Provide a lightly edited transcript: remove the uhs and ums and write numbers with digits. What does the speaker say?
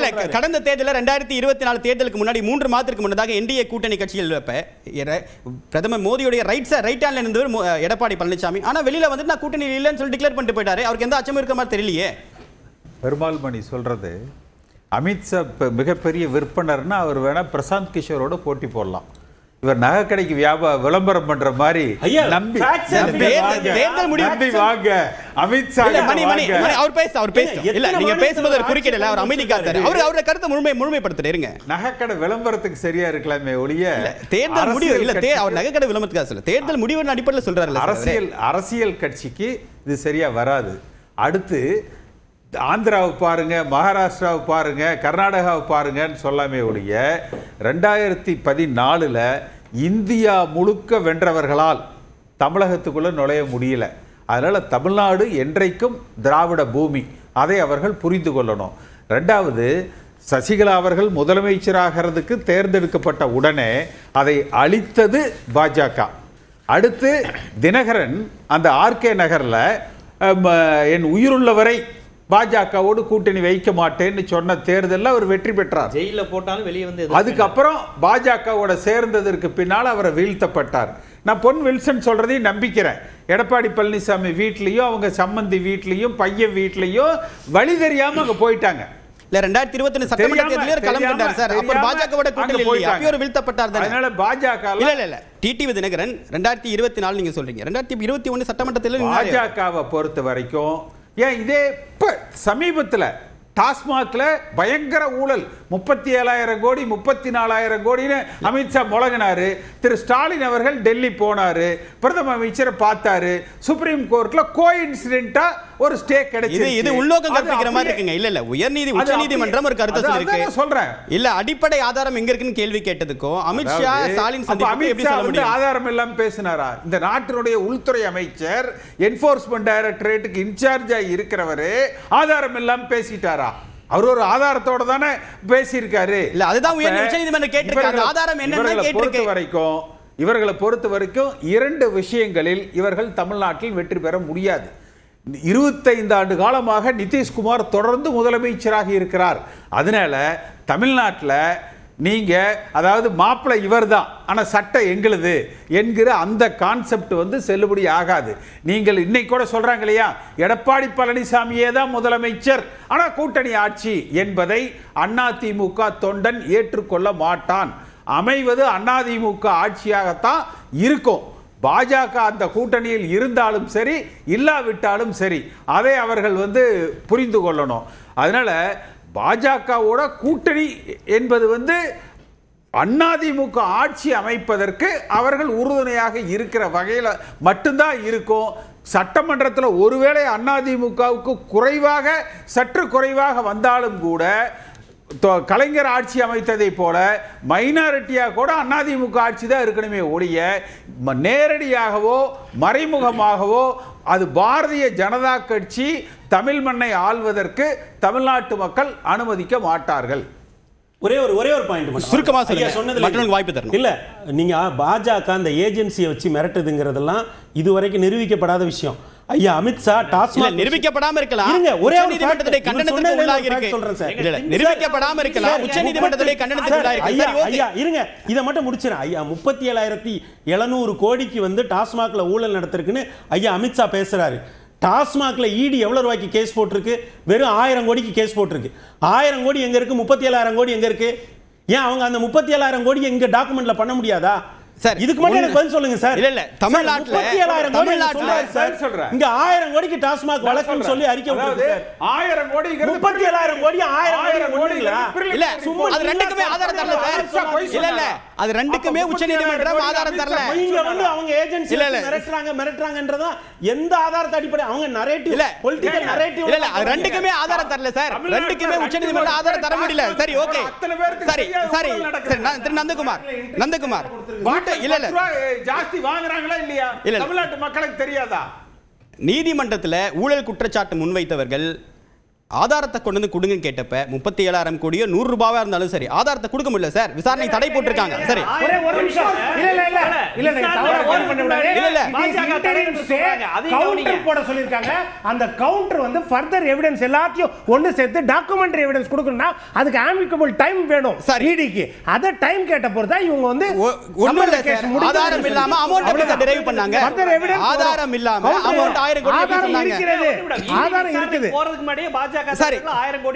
இல்ல கடந்த தேர்தலில் 2024 தேர்தலுக்கு முன்னாடி 3 மாதத்துக்கு முன்னதாக என்டிஏ கூட்டணி கட்சிகள் பிரதமர் மோடியுடைய ரைட் ஹேண்ட்ல இருந்தவர் எடப்பாடி பழனிசாமி. ஆனா வெளியில வந்து நான் கூட்டணி இல்லைன்னு சொல்லி டிக்ளேர் பண்ணிட்டு போயிட்டாரு. அவருக்கு எந்த அச்சமும் இருக்க மாதிரி தெரியலையே. பெருமாள் மணி சொல்றது அமித்ஷா மிகப்பெரிய விற்பனர்னா அவர் வேணா பிரசாந்த் கிஷோரோட போட்டி போடலாம். இவர் நகைக்கடைக்கு விளம்பரம் பண்ற மாதிரி நம்பி வாங்க அமித்ஷா அவர் இல்ல நீங்க பேசும்போது ஒரு குறுக்கிடல, அவர் அமைதி காத்தாரு. அவரோட கருத்தை முழுமைப்படுத்துறீங்க. நகைக்கடை விளம்பரத்துக்கு சரியா இருக்கலாமே ஒழிய தேர்தல் முடிவு இல்ல. அவர் நகைக்கடை விளம்பரத்துக்காக சொல்ல, தேர்தல் முடிவு அடிப்படையில் சொல்றாரு. அரசியல் கட்சிக்கு இது சரியா வராது. அடுத்து ஆந்திராவை பாருங்க, மகாராஷ்டிராவை பாருங்க, கர்நாடகாவை பாருங்கன்னு சொல்லாமே ஒழிய 2014 இந்தியா முழுக்க வென்றவர்களால் தமிழகத்துக்குள்ள நுழைய முடியல. அதனால தமிழ்நாடு என்றைக்கும் திராவிட பூமி, அதை அவர்கள் புரிந்து கொள்ளணும். ரெண்டாவது, சசிகலா அவர்கள் முதலமைச்சராகிறதுக்கு தேர்ந்தெடுக்கப்பட்ட உடனே அதை அளித்தது பாஜக. அடுத்து தினகரன் அந்த ஆர்கே நகர்ல என் உயிருள்ளவரை பாஜகவோடு கூட்டணி வைக்க மாட்டேன்னு சொன்ன தேர்தலில் அவர் வெற்றி பெற்றார். ஜெயில போட்டாலும் வெளியே வந்து அதுக்கப்புறம் பாஜகவோட சேர்ந்ததற்கு பின்னால் அவரை வீழ்த்தப்பட்டார். நான் பொன் வில்சன் சொல்றதையும் நம்பிக்கிறேன். எடப்பாடி பழனிசாமி வீட்லயும் அவங்க சம்பந்தி வீட்லயும் பையன் வீட்லயும் வழி தெரியாம அங்க போயிட்டாங்க. 2021 சட்டமன்ற தேர்தலில் கலந்துட்டார் சார். அப்புறம் பாஜகவோட கூட்டணி இல்லையா, அப்போ வீழ்த்தப்பட்டார். அதனால பாஜக இல்ல டிடிவி தினகரன் 2024 நீங்க சொல்றீங்க, 2021 சட்டமன்ற தேர்தலில் பாஜகவை பொறுத்த வரைக்கும் ஏன் இதே சமீபத்தில் டாஸ்மாக்ல பயங்கர ஊழல் 37,000 கோடி 34,000 கோடின்னு அமித்ஷா முழங்கினாரு. திரு ஸ்டாலின் அவர்கள் டெல்லி போனாரு, பிரதம அமைச்சரை பார்த்தாரு. சுப்ரீம் கோர்ட்ல கோஇன்சிடென்ட்டா ஒரு ஸ்டே கிடைச்சது. இது உள்நோக்கம் கற்பிக்கிற மாதிரி இருக்குங்க. இல்ல உச்சநீதிமன்றம் ஒரு கருத்து சொல்லிருக்கு. சொல்றேன் இல்ல அடிப்படை ஆதாரம் எங்க இருக்குன்னு கேள்வி கேட்டதுக்கும் அமித்ஷா ஸ்டாலின் சந்திப்பு எப்படி சொல்ல முடியும்? ஆதாரம் எல்லாம் பேசினாரா? இந்த நாட்டினுடைய உள்துறை அமைச்சர் என்ஃபோர்ஸ்மென்ட் டைரக்டரேட்டுக்கு இன்சார்ஜா இருக்கிறவரு ஆதாரம் எல்லாம் பேசிட்டாரா? அவர் ஒரு ஆதாரத்தோட தானே பேசியிருக்காரு. இல்ல அதுதான் உச்சநீதிமன்றம் கேட்டிருக்காங்க. ஆதாரம் என்னன்னு கேட்டிருக்கு. இவர்களை பொறுத்த வரைக்கும் 2 விஷயங்களில் இவர்கள் தமிழ்நாட்டில் வெற்றி பெற முடியாது. 25 ஆண்டு காலமாக நிதிஷ்குமார் தொடர்ந்து முதலமைச்சராக இருக்கிறார். அதனால தமிழ்நாட்டில் நீங்க அதாவது மாப்பிள்ளை இவர் தான் ஆனா சட்டம் எங்களுது என்கிற அந்த கான்செப்ட் வந்து செல்லுபடி ஆகாது. நீங்கள் இன்னைக்கு கூட சொல்றாங்க இல்லையா, எடப்பாடி பழனிசாமியே தான் முதலமைச்சர் ஆனா கூட்டணி ஆட்சி என்பதை அதிமுக தொண்டன் ஏற்றுக்கொள்ள மாட்டான். அமைவது அதிமுக ஆட்சியாகத்தான் இருக்கும். பாஜக அந்த கூட்டணியில் இருந்தாலும் சரி இல்லாவிட்டாலும் சரி, அதை அவர்கள் வந்து புரிந்து கொள்ளணும். அதனால பாஜகவோட கூட்டணி என்பது வந்து அதிமுக ஆட்சி அமைப்பதற்கு அவர்கள் உறுதுணையாக இருக்கிற வகையில் மட்டும்தான் இருக்கும். சட்டமன்றத்தில் ஒருவேளை அதிமுகவுக்கு சற்று குறைவாக வந்தாலும் கூட கலைஞர் ஆட்சி அமைத்ததை போல மைனாரிட்டியா கூட அதிமுக ஆட்சி தான் இருக்கணுமே ஒழிய நேரடியாகவோ மறைமுகமாகவவோ அது பாரதிய ஜனதா கட்சி தமிழ் மண்ணை ஆள்வதற்கு தமிழ்நாட்டு மக்கள் அனுமதிக்க மாட்டார்கள். ஒரே ஒரு பாயிண்ட் சுருக்கமா சொல்லுங்க, வாய்ப்பு தரணும். இல்ல நீங்க பாஜக அந்த ஏஜென்சியை வச்சு மிரட்டுதுங்கிறதெல்லாம் இதுவரைக்கும் நிரூபிக்கப்படாத விஷயம். ஐயா அமித்ஷா டாஸ்மாக் நிரூபிக்கப்படாம இருக்கலாம். ஒரே நீதிமன்றத்துடைய கண்டனத்துக்கு உள்ளாகி இருக்கு. சொல்றேன் சார். இல்ல நிரூபிக்கப்படாம இருக்கலாம். உச்சநீதிமன்றத்துடைய கண்டனத்துக்கு உள்ளாகி இருக்கு. ஐயா இருங்க, இத மட்டும் முடிச்சிரேன். ஐயா 37,700 கோடிக்கு வந்து டாஸ்மாக்ல ஊழல் நடத்திருக்குன்னு ஐயா அமித்ஷா பேசுறாரு. டாஸ்மாக்ல ஈடி எவ்வளவு ரூபாய்க்கு கேஸ் போட்டிருக்கு? வெறும் 1000 கோடிக்கு கேஸ் போட்டிருக்கு. 1000 கோடி எங்க இருக்கு? 37,000 கோடி எங்க இருக்கு? ஏன் அவங்க அந்த 37,000 கோடி எங்க டாக்குமெண்ட்ல பண்ண முடியாதா? சார் இதுக்கு மட்டும் எனக்கு பதில் சொல்லுங்க சார். இல்ல தமிழ்நாட்டுல 37,000 சொல்றேன். இங்க 1000 கோடிக்கு டாஸ்மாக் வழக்குன்னு சொல்லி அறிக்கை விடுது சார். 1000 கோடிங்கிறது 37,000 கோடி 1000 கோடி இல்ல அது ரெண்டுக்குமே ஆதாரம் தரல சார். இல்ல அது ரெண்டுக்குமே உச்சநீதிமன்றம் ஆதாரம் தரல. இங்க வந்து அவங்க ஏஜென்சி மிரட்டறாங்கன்றதா எந்த ஆதாரத்தை அடிப்படை அவங்க நரேட்டிவ் பொலிட்டிக்கல் நரேட்டிவ் இல்ல அது ரெண்டுக்குமே ஆதாரம் தரல சார். ரெண்டுக்குமே உச்சநீதிமன்றம் ஆதாரம் தர முடியல. சரி ஓகே சரி நந்தகுமார் இல்ல ஜாஸ்தி வாங்குறாங்களா இல்லையா தமிழ்நாட்டு மக்களுக்கு தெரியாதா? நீதிமன்றத்தில் ஊழல் குற்றச்சாட்டு முன்வைத்தவர்கள் ஆதாரத்தை கொண்டு வந்து கொடுங்கன்னு கேட்டப்ப 37,000 கோடியோ 100 ரூபாவா இருந்தாலும் சரி ஆதாரத்தை கொடுக்க முடியல சார். விசாரணை தடை போட்டிருக்காங்க. சரி ஒரு நிமிஷம். இல்ல தவறா கோட் பண்ண கூடாது. இல்ல பாஜக தடைன்னு சொல்றாங்க. அது கவுண்டர் போட சொல்லிருக்காங்க. அந்த கவுண்டர் வந்து ஃபர்தர் எவிடன்ஸ் எல்லாத்தையும் ஒன்னு சேர்த்து டாக்குமெண்டரி எவிடன்ஸ் கொடுக்கணும்னா அதுக்கு ஆம்பிகபிள் டைம் வேணும் ஈடிக்கு. அத டைம் கேட்ட பொறுத்தா இவங்க வந்து ஒண்ணும் இல்ல சார். ஆதாரம் இல்லாம அமௌண்ட் எப்படி டிரைவ் பண்ணாங்க? ஆதாரம் இல்லாம அமௌண்ட் 1000 கோடி ஆதாரம் இருக்கிறது. ஆதாரம் இருக்குது. போறதுக்கு முன்னாடியே பாஜக 1000 கோடி